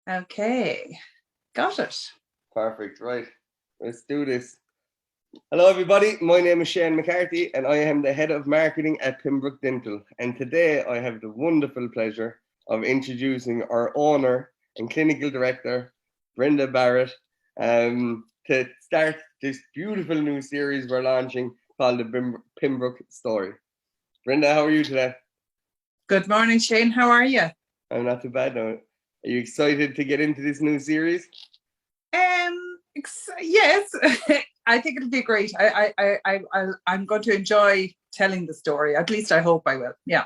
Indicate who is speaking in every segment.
Speaker 1: Okay, got it.
Speaker 2: Perfect, right. Let's do this. Hello, everybody. My name is Shane McCarthy, and I am the head of marketing at Pembroke Dental. And today I have the wonderful pleasure of introducing our owner and clinical director, Brenda Barrett, to start this beautiful new series we're launching called the Pembroke Story. Brenda, how are you today?
Speaker 1: Good morning, Shane. How are you?
Speaker 2: I'm not too bad now. Are you excited to get into this new series?
Speaker 1: Yes, I think it'll be great. I'm going to enjoy telling the story. At least I hope I will. Yeah.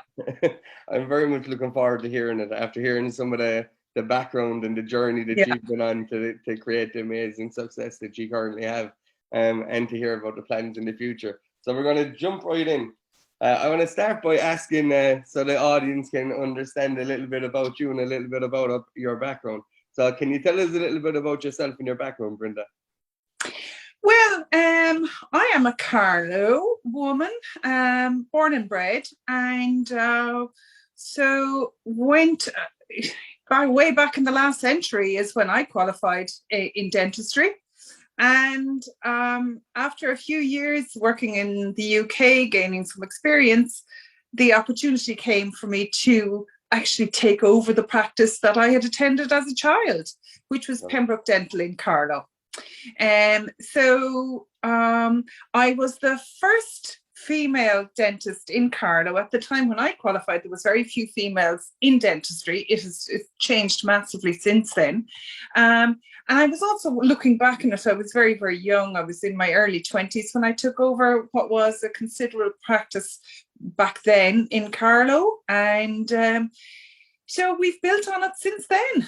Speaker 2: I'm very much looking forward to hearing it after hearing some of the background and the journey that you've been on to create the amazing success that you currently have, and to hear about the plans in the future. So we're going to jump right in. I want to start by asking so the audience can understand a little bit about you and a little bit about your background. So can you tell us a little bit about yourself and your background, Brenda?
Speaker 1: Well, I am a Carlow woman, born and bred, and so went way back in the last century is when I qualified in dentistry. And after a few years working in the UK, gaining some experience, the opportunity came for me to actually take over the practice that I had attended as a child, which was Pembroke Dental in Carlow. So I was the first female dentist in Carlow. At the time when I qualified, there was very few females in dentistry. It's changed massively since then. And I was also looking back on it, I was very, very young. I was in my early 20s when I took over what was a considerable practice back then in Carlow. And so we've built on it since then.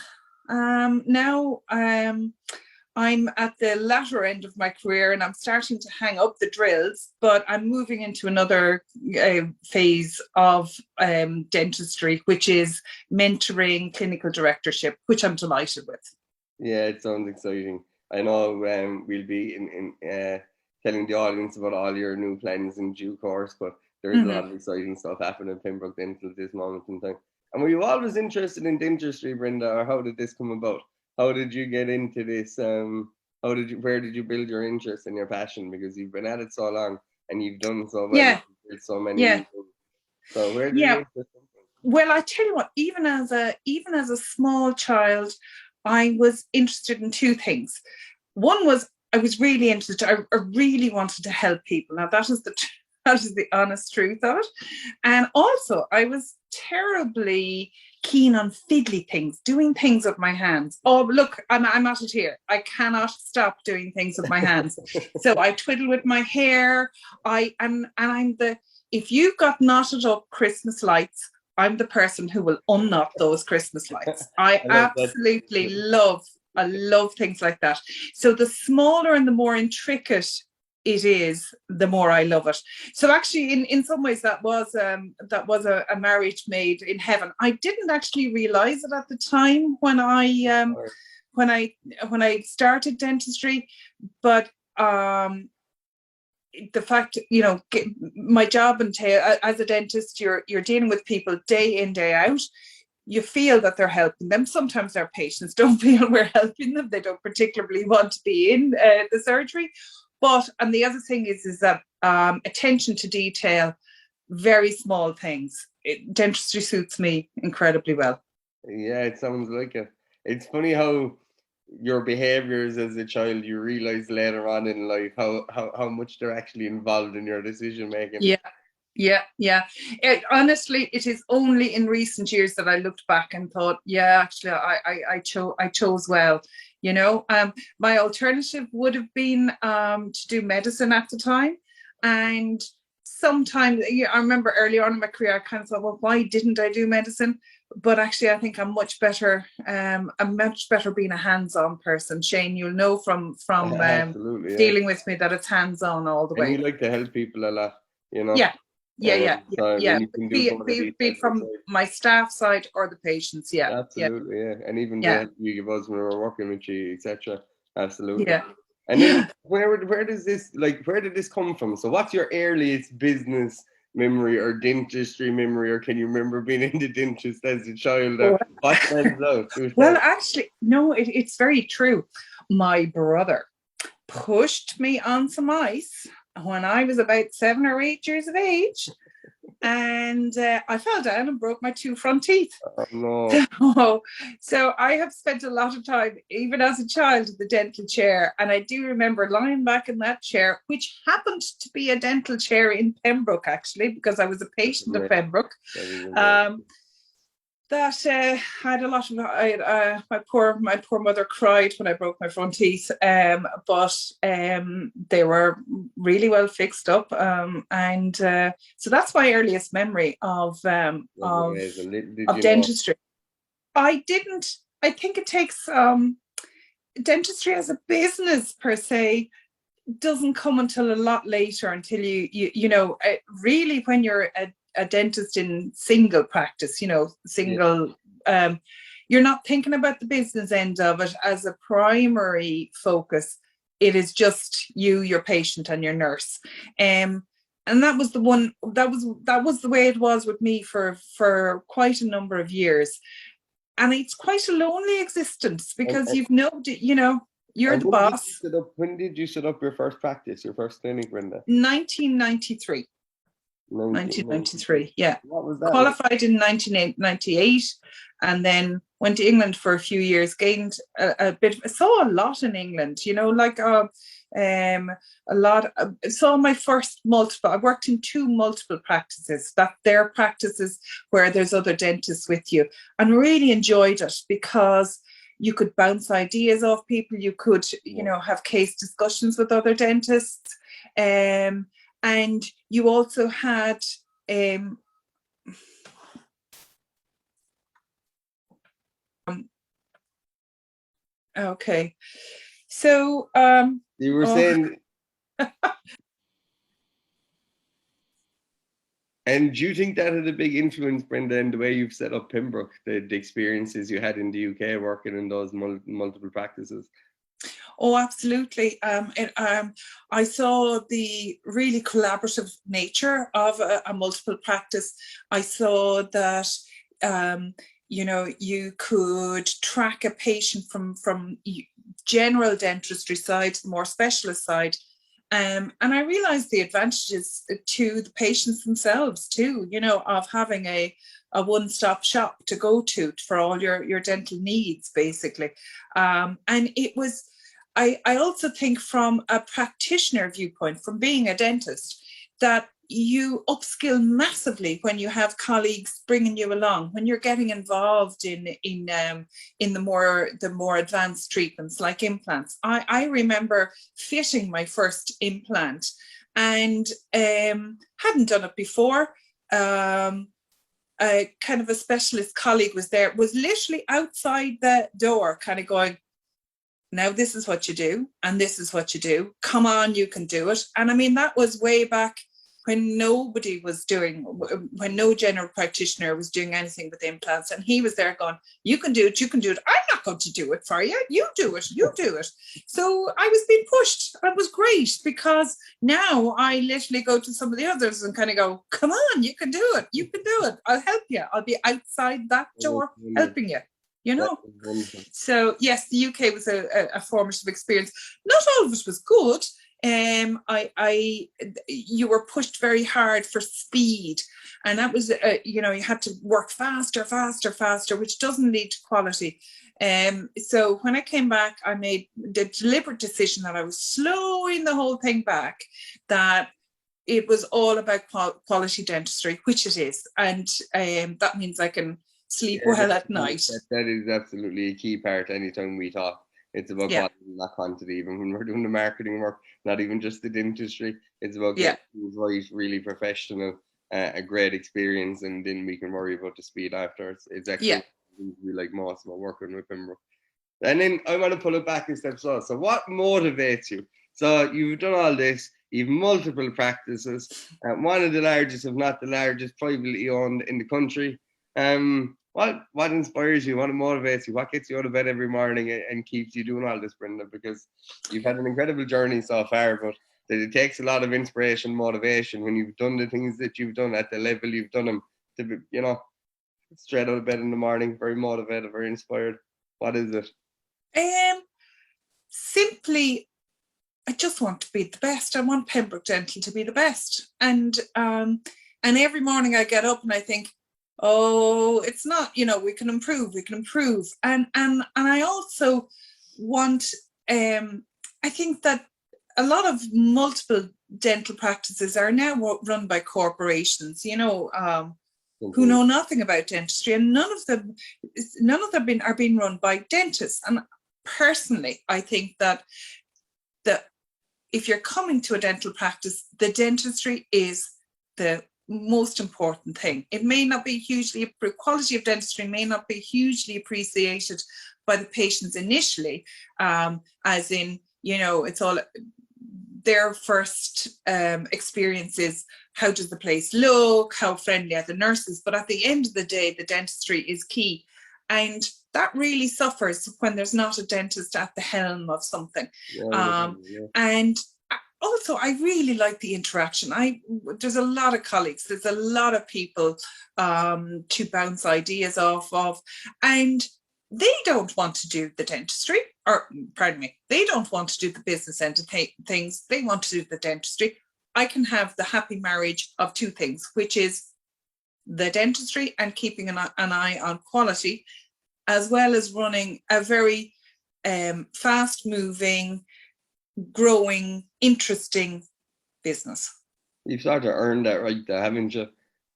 Speaker 1: Now I'm at the latter end of my career and I'm starting to hang up the drills, but I'm moving into another phase of dentistry, which is mentoring, clinical directorship, which I'm delighted with.
Speaker 2: Yeah, it sounds exciting. I know we'll be telling the audience about all your new plans in due course, but there is a lot of exciting stuff happening in Pembroke Dental at this moment in time. And were you always interested in dentistry, Brenda, or how did this come about? How did you get into this? Where did you build your interest and your passion? Because you've been at it so long and you've done so well.
Speaker 1: Yeah.
Speaker 2: So many new things. So where did your interest come from?
Speaker 1: Well, I tell you what, even as a small child, I was interested in two things. One was I was really interested. I really wanted to help people. Now that is the honest truth of it. And also, I was terribly keen on fiddly things, doing things with my hands. Oh, look, I'm at it here. I cannot stop doing things with my hands. So I twiddle with my hair. I'm if you've got knotted up Christmas lights, I'm the person who will unknot those Christmas lights. I absolutely love things like that. So the smaller and the more intricate it is, the more I love it. So actually, in some ways, that was a marriage made in heaven. I didn't actually realize it at the time when I started dentistry, but the fact, my job entails as a dentist, you're dealing with people day in, day out. You feel that they're helping them. Sometimes their patients don't feel we're helping them. They don't particularly want to be in the surgery. And the other thing is that attention to detail, very small things. Dentistry suits me incredibly well.
Speaker 2: Yeah, it sounds like it. It's funny how your behaviors as a child, you realize later on in life how much they're actually involved in your decision making.
Speaker 1: Yeah. Honestly, it is only in recent years that I looked back and thought, yeah, actually, I chose well. My alternative would have been to do medicine at the time, and sometimes I remember early on in my career, I kind of thought, well, why didn't I do medicine? But actually, I think I'm much better. I'm much better being a hands-on person. Shane, you'll know from dealing with me that it's hands-on all the way.
Speaker 2: And you like to help people a lot,
Speaker 1: Yeah. Be it from
Speaker 2: side.
Speaker 1: My staff side or the patients. Yeah.
Speaker 2: Absolutely. Yeah. And even the help you give us when we're working with you, etc. Absolutely.
Speaker 1: Yeah.
Speaker 2: And then where did this come from? So what's your earliest business memory or dentistry memory, or can you remember being in the dentist as a child? Or what stands out?
Speaker 1: Well, actually, no, it's very true. My brother pushed me on some ice when I was about 7 or 8 years of age, and I fell down and broke my 2 front teeth.
Speaker 2: Oh, no.
Speaker 1: So I have spent a lot of time, even as a child, in the dental chair. And I do remember lying back in that chair, which happened to be a dental chair in Pembroke, actually, because I was a patient of Pembroke. That had a lot of my poor mother cried when I broke my front teeth, but they were really well fixed up, and so that's my earliest memory of dentistry. I think it takes dentistry as a business per se doesn't come until a lot later, until you know really when you're a dentist in single practice, you're not thinking about the business end of it as a primary focus. It is just you, your patient, and your nurse. And that was the one that was the way it was with me for quite a number of years. And it's quite a lonely existence because you're the boss.
Speaker 2: When did you set up your first practice, your first clinic, Brenda?
Speaker 1: 1993. 1993, yeah.
Speaker 2: What was that?
Speaker 1: Qualified in 1998, and then went to England for a few years. Gained a bit. Saw a lot in England, a lot. Saw my first multiple. I worked in 2 multiple practices. That they're practices where there's other dentists with you, and really enjoyed it because you could bounce ideas off people. You could, have case discussions with other dentists. And you also had okay. So
Speaker 2: you were saying and do you think that had a big influence, Brenda, in the way you've set up Pembroke, the experiences you had in the UK working in those multiple practices?
Speaker 1: Oh, absolutely. I saw the really collaborative nature of a multiple practice. I saw that, you could track a patient from general dentistry side to the more specialist side. And I realized the advantages to the patients themselves too, of having a one-stop shop to go to for all your dental needs, basically. And it was, I also think from a practitioner viewpoint, from being a dentist, that you upskill massively when you have colleagues bringing you along, when you're getting involved in the more advanced treatments like implants. I remember fitting my first implant and hadn't done it before. A kind of a specialist colleague was literally outside the door, kind of going, now this is what you do, and this is what you do. Come on, you can do it. And I mean, that was way back when no general practitioner was doing anything with implants. And he was there going, you can do it, you can do it. I'm not going to do it for you. You do it. So I was being pushed. It was great because now I literally go to some of the others and kind of go, come on, you can do it. You can do it. I'll help you. I'll be outside that door helping you. So yes, the UK was a formative experience. Not all of it was good. You were pushed very hard for speed, and that was you had to work faster, which doesn't lead to quality. So when I came back, I made the deliberate decision that I was slowing the whole thing back, that it was all about quality dentistry, which it is, and that means I can sleep well at night.
Speaker 2: That is absolutely a key part. Anytime we talk, it's about quality, not quantity. Even when we're doing the marketing work, not even just the dentistry, it's about getting things right, really professional, a great experience, and then we can worry about the speed after. It's actually we like most about working with Pembroke. And then I want to pull it back a step. So what motivates you? So you've done all this. You've multiple practices. One of the largest, if not the largest, privately owned in the country. What inspires you? What motivates you? What gets you out of bed every morning and keeps you doing all this, Brenda? Because you've had an incredible journey so far, but that it takes a lot of inspiration, motivation when you've done the things that you've done at the level you've done them to be, straight out of bed in the morning, very motivated, very inspired. What is it?
Speaker 1: Simply, I just want to be the best. I want Pembroke Dental to be the best. And every morning I get up and I think, oh, it's not, we can improve. And I also want, I think that a lot of multiple dental practices are now run by corporations, who know nothing about dentistry, and none of them are being run by dentists. And personally, I think that if you're coming to a dental practice, the dentistry is the most important thing. It may not be quality of dentistry may not be hugely appreciated by the patients initially, as in, it's all their first experience is, how does the place look, how friendly are the nurses? But at the end of the day, the dentistry is key. And that really suffers when there's not a dentist at the helm of something. And also, I really like the interaction. There's a lot of colleagues, there's a lot of people to bounce ideas off of, and they don't want to do the dentistry, they don't want to do the business end of things. They want to do the dentistry. I can have the happy marriage of two things, which is the dentistry and keeping an eye on quality, as well as running a very fast-moving, growing, interesting business.
Speaker 2: You've started to earn that right there, haven't you?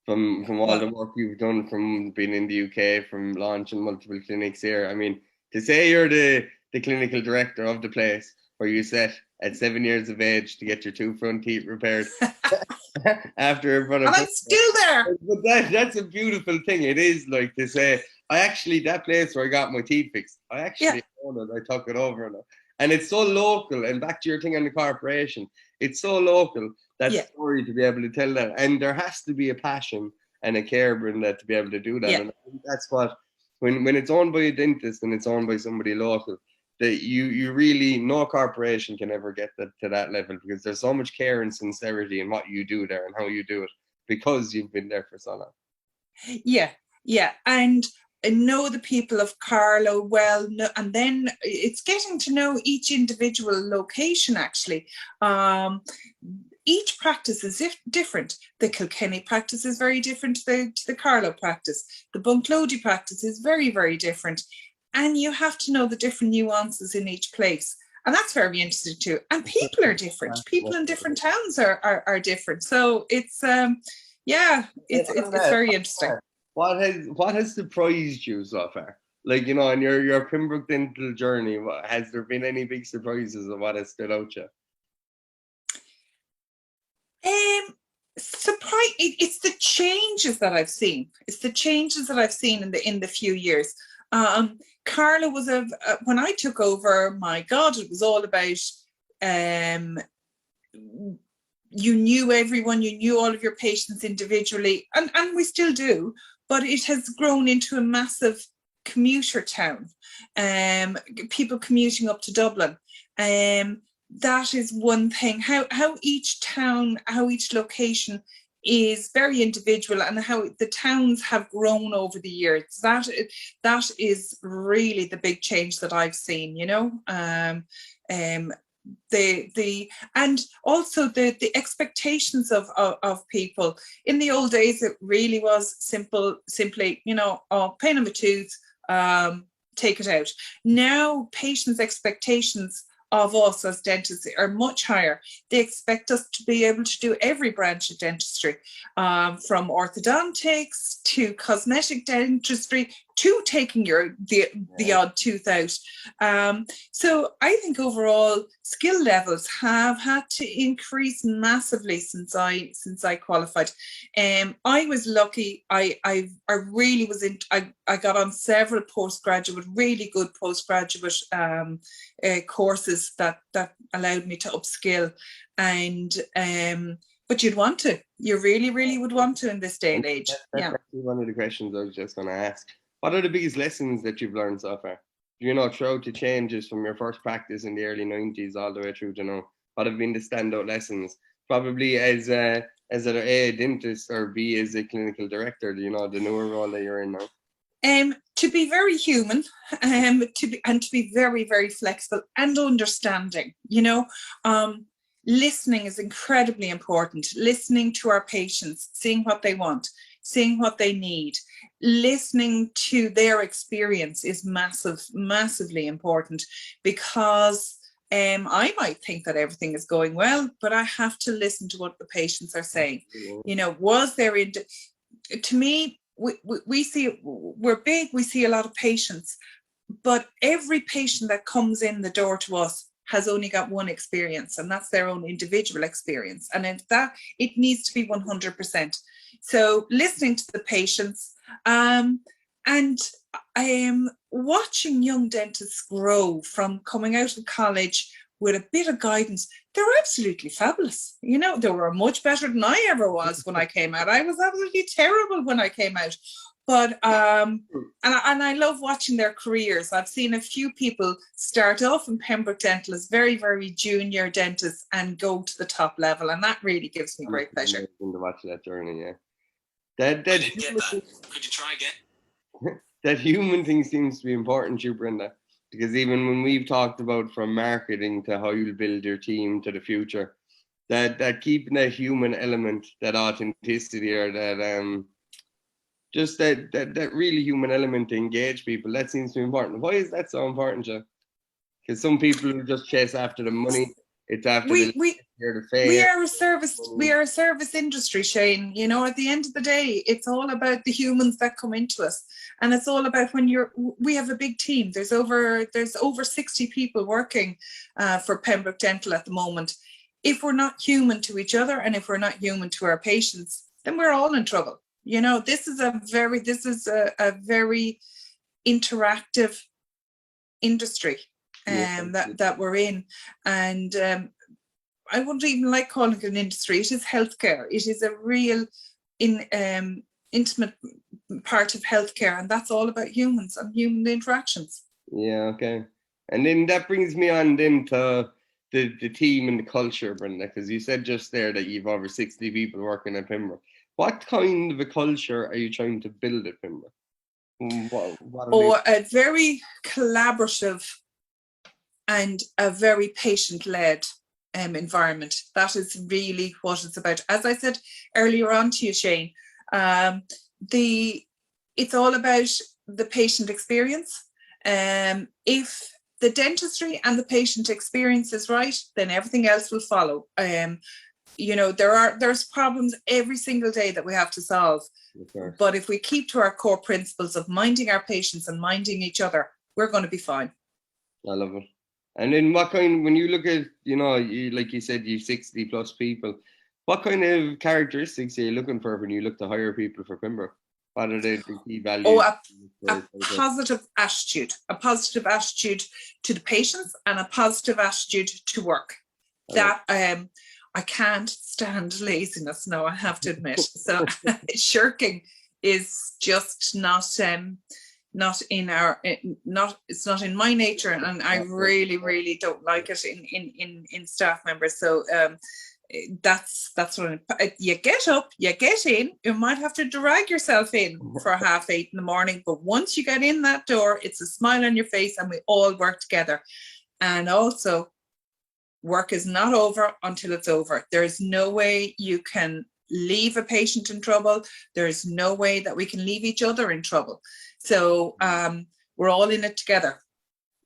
Speaker 2: From all the work you've done, from being in the UK, from launching multiple clinics here. I mean, to say you're the clinical director of the place where you set at 7 years of age to get your 2 front teeth repaired after
Speaker 1: and I'm still there.
Speaker 2: But that's a beautiful thing. It is, like, to say, that place where I got my teeth fixed, I actually own it. I took it over now. And it's so local, and back to your thing on the corporation, it's so local, that story, to be able to tell that. And there has to be a passion and a care, Brenda, to be able to do that. And I think that's what, when it's owned by a dentist and it's owned by somebody local, that you really, no corporation can ever get to that level, because there's so much care and sincerity in what you do there and how you do it, because you've been there for so long.
Speaker 1: Yeah. And know the people of Carlow well, and then it's getting to know each individual location, actually. Each practice is different. The Kilkenny practice is very different to the Carlow practice. The Bunclody practice is very, very different. And you have to know the different nuances in each place. And that's very interesting too. And people are different. People in different towns are different. So it's it's very interesting.
Speaker 2: What has surprised you so far? Like, in your Pembroke Dental journey, has there been any big surprises of what has stood out to you?
Speaker 1: It's the changes that I've seen. It's the changes that I've seen in the few years. Carla was when I took over, my God, it was all about you knew everyone, you knew all of your patients individually, and we still do, but it has grown into a massive commuter town. People commuting up to Dublin. That is one thing. How each town, how each location is very individual, and how the towns have grown over the years. That is really the big change that I've seen. And also the expectations of people. In the old days, it really was simply, pain in the tooth, take it out. Now patients' expectations of us as dentists are much higher. They expect us to be able to do every branch of dentistry, from orthodontics to cosmetic dentistry to taking the odd tooth out. So I think overall skill levels have had to increase massively since I qualified. I was lucky. I really was I got on several really good postgraduate courses that allowed me to upskill, and but you really would want to in this day and age.
Speaker 2: That's actually one of the questions I was just going to ask. What are the biggest lessons that you've learned so far? Throughout the changes from your first practice in the early 90s all the way through to now, what have been the standout lessons? Probably as either A dentist or B as a clinical director, you know, the newer role that you're in now.
Speaker 1: To be very human, to be very, very flexible and understanding, you know. Listening is incredibly important. Listening to our patients, seeing what they want, seeing what they need, listening to their experience is massively important, because I might think that everything is going well, but I have to listen to what the patients are saying. You know, to me, we see, we're big, we see a lot of patients, but every patient that comes in the door to us has only got one experience, and that's their own individual experience. And it needs to be 100%. So listening to the patients, and watching young dentists grow from coming out of college with a bit of guidance. They're absolutely fabulous. You know, they were much better than I ever was when I came out. I was absolutely terrible when I came out. But and I love watching their careers. I've seen a few people start off in Pembroke Dental as very, very junior dentists and go to the top level, and that really gives me great pleasure.
Speaker 2: To watch that journey, yeah.
Speaker 3: I didn't get that. Could you try again?
Speaker 2: That human thing seems to be important to you, Brenda, because even when we've talked about from marketing to how you'll build your team to the future, that keeping that human element, that authenticity, or that just that really human element to engage people, that seems to be important. Why is that so important, Joe? Because some people just chase after the money. It's after the fame.
Speaker 1: We are a service industry, Shane. You know, at the end of the day, it's all about the humans that come into us, and it's all about we have a big team. There's over 60 people working for Pembroke Dental at the moment. If we're not human to each other, and if we're not human to our patients, then we're all in trouble. You know, this is a very interactive industry that we're in, and I wouldn't even like calling it an industry. It is healthcare. It is a real intimate part of healthcare, and that's all about humans and human interactions.
Speaker 2: Yeah, okay. And then that brings me on then to the team and the culture, Brenda, because you said just there that you've over 60 people working at Pembroke. What kind of a culture are you trying to build at Pembroke?
Speaker 1: A very collaborative and a very patient-led environment. That is really what it's about. As I said earlier on to you, Shane, it's all about the patient experience. If the dentistry and the patient experience is right, then everything else will follow. You know, there's problems every single day that we have to solve. But if we keep to our core principles of minding our patients and minding each other, we're going to be fine.
Speaker 2: I love it. And then when you look at, you know, like you said, you 60 plus people, what kind of characteristics are you looking for when you look to hire people for Pembroke? What are the key values?
Speaker 1: A positive attitude to the patients, and a positive attitude to work. That I can't stand laziness. No, I have to admit. So shirking is just it's not in my nature, and I really don't like it in staff members. So that's what you get up, you get in. You might have to drag yourself in for 8:30 in the morning, but once you get in that door, it's a smile on your face, and we all work together. And also, work is not over until it's over. There's no way you can leave a patient in trouble. There's no way that we can leave each other in trouble. So we're all in it together.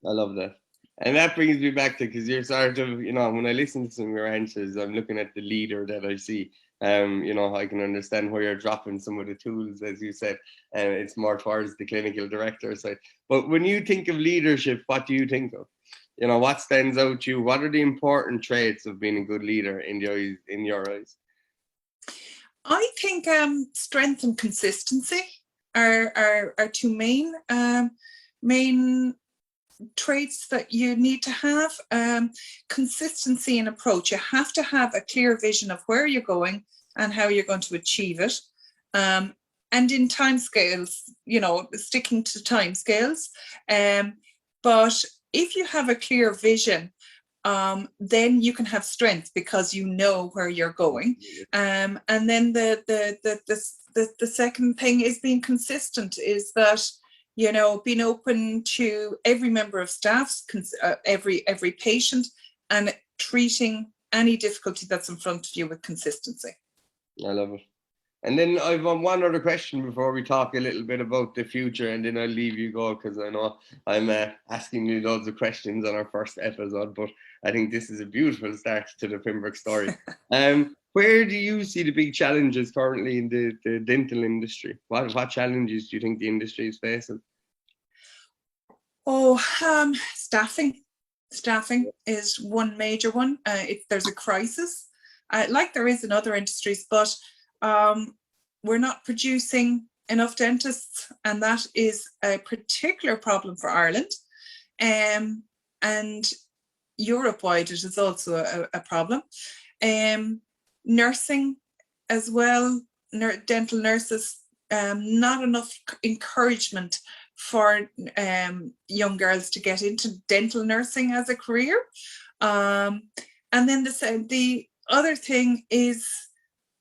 Speaker 2: I love that. And that brings me back to, because you're sort of, you know, when I listen to some of your answers, I'm looking at the leader that I see. You know, I can understand where you're dropping some of the tools, as you said, and it's more towards the clinical director side. But when you think of leadership, what do you think of? You know, what stands out to you? What are the important traits of being a good leader in your eyes?
Speaker 1: I think strength and consistency are two main traits that you need to have. Consistency in approach. You have to have a clear vision of where you're going and how you're going to achieve it. And in timescales, you know, sticking to timescales. But if you have a clear vision then you can have strength because you know where you're going. And then the second thing is being consistent, is that, you know, being open to every member of staff, every patient, and treating any difficulty that's in front of you with consistency.
Speaker 2: I love it. And then I've one other question before we talk a little bit about the future, and then I'll leave you go, because I know I'm asking you loads of questions on our first episode, but I think this is a beautiful start to the Pembroke story. Where do you see the big challenges currently in the dental industry? What challenges do you think the industry is facing?
Speaker 1: Oh, staffing. Staffing is one major one. There's a crisis, like there is in other industries, but we're not producing enough dentists, and that is a particular problem for Ireland. And Europe-wide, it is also a problem. Nursing as well, dental nurses, not enough encouragement for young girls to get into dental nursing as a career. And then the other thing is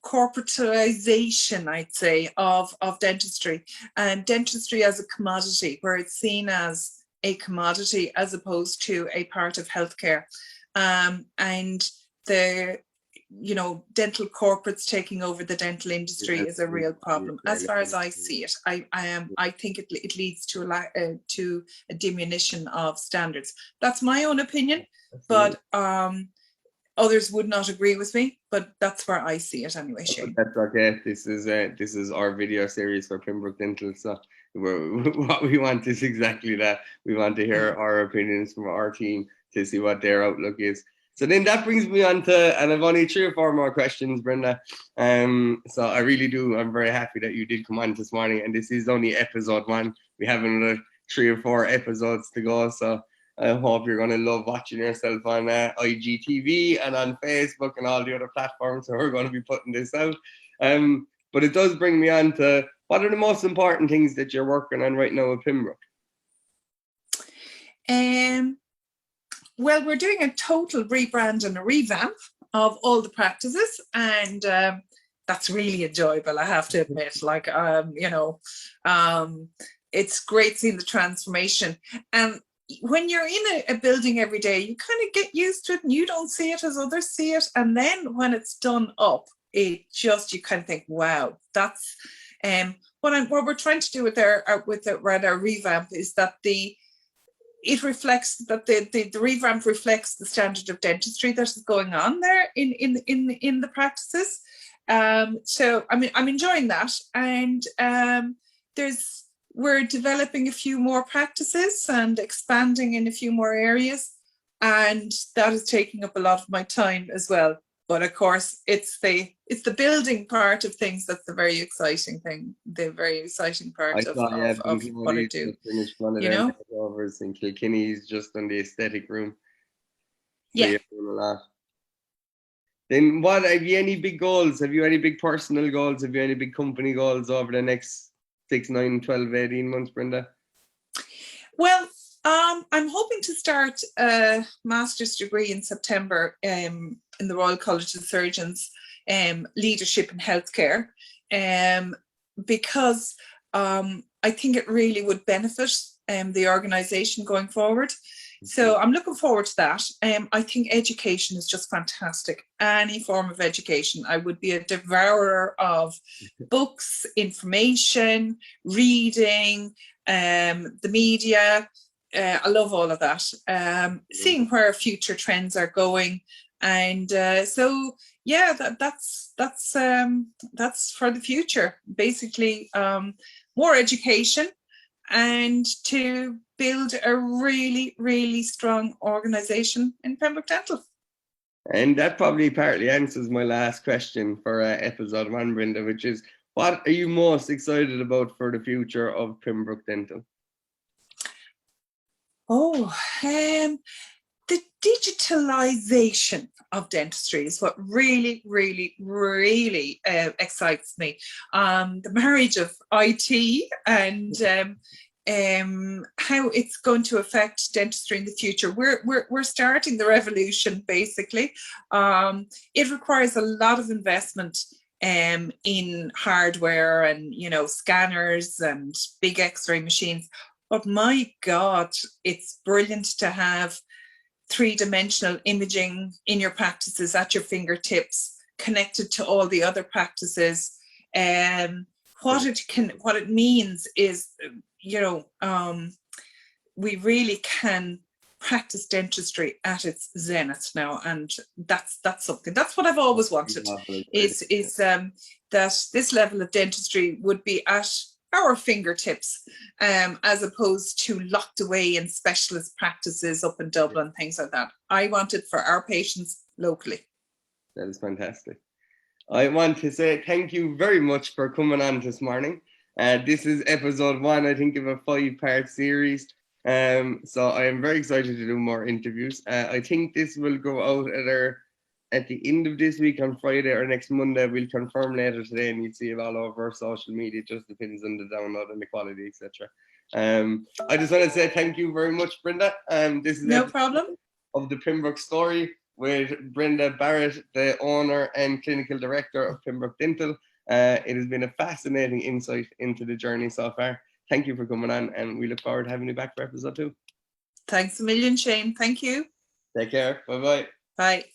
Speaker 1: corporatization, I'd say, of dentistry, and dentistry as a commodity, where it's seen as a commodity as opposed to a part of healthcare. And the, you know, dental corporates taking over the dental industry is a real problem, as far as I see it. I think it leads to a diminution of standards. That's my own opinion, but others would not agree with me, but that's where I see it anyway, Shane.
Speaker 2: That's okay. This is our video series for Pembroke Dental, so what we want is exactly that. We want to hear our opinions from our team to see what their outlook is. So then that brings me on to, and I've only 3 or 4 more questions, Brenda. So I really do, I'm very happy that you did come on this morning, and this is only episode 1. We have another 3 or 4 episodes to go, so I hope you're going to love watching yourself on IGTV and on Facebook and all the other platforms where we're going to be putting this out. But it does bring me on to, what are the most important things that you're working on right now at Pembroke?
Speaker 1: Well, we're doing a total rebrand and a revamp of all the practices, and that's really enjoyable, I have to admit. Like, you know, it's great seeing the transformation. And when you're in a building every day, you kind of get used to it, and you don't see it as others see it. And then when it's done up, it just, you kind of think, wow, that's what we're trying to do with our revamp is that it reflects that the revamp reflects the standard of dentistry that is going on there in the practices. So I mean, I'm enjoying that, and we're developing a few more practices and expanding in a few more areas, and that is taking up a lot of my time as well. But of course, it's the building part of things that's the very exciting thing, the very exciting part of what I do.
Speaker 2: Finished one of them overs in Kilkenny's just on the aesthetic room. So
Speaker 1: yeah.
Speaker 2: Then what, have you any big goals? Have you any big personal goals? Have you any big company goals over the next 6, 9, 12, 18 months, Brenda?
Speaker 1: Well, I'm hoping to start a master's degree in September in the Royal College of Surgeons, leadership in healthcare, because I think it really would benefit the organisation going forward. So I'm looking forward to that. I think education is just fantastic. Any form of education. I would be a devourer of books, information, reading, the media. I love all of that. Seeing where future trends are going, and so yeah, that's for the future. Basically, more education, and to build a really, really strong organisation in Pembroke Dental.
Speaker 2: And that probably partly answers my last question for episode 1, Brenda, which is, what are you most excited about for the future of Pembroke Dental?
Speaker 1: Oh, the digitalization of dentistry is what really, really, really excites me. The marriage of IT and how it's going to affect dentistry in the future. We're starting the revolution, basically. It requires a lot of investment in hardware and, you know, scanners and big X-ray machines. But my God, it's brilliant to have three-dimensional imaging in your practices at your fingertips, connected to all the other practices. What it means is, you know, we really can practice dentistry at its zenith now, and that's something. That's what I've always wanted. Is that this level of dentistry would be at our fingertips, as opposed to locked away in specialist practices up in Dublin, things like that. I want it for our patients locally.
Speaker 2: That is fantastic. I want to say thank you very much for coming on this morning. This is episode 1, I think, of a 5-part series. So I am very excited to do more interviews. I think this will go out at the end of this week on Friday or next Monday. We'll confirm later today, and you'll see it all over social media. It just depends on the download and the quality, etc. I just want to say thank you very much, Brenda. This is
Speaker 1: no problem
Speaker 2: of the Pembroke Story with Brenda Barrett, the owner and clinical director of Pembroke Dental. It has been a fascinating insight into the journey so far. Thank you for coming on, and we look forward to having you back for episode 2.
Speaker 1: Thanks a million, Shane. Thank you.
Speaker 2: Take care. Bye-bye.
Speaker 1: Bye.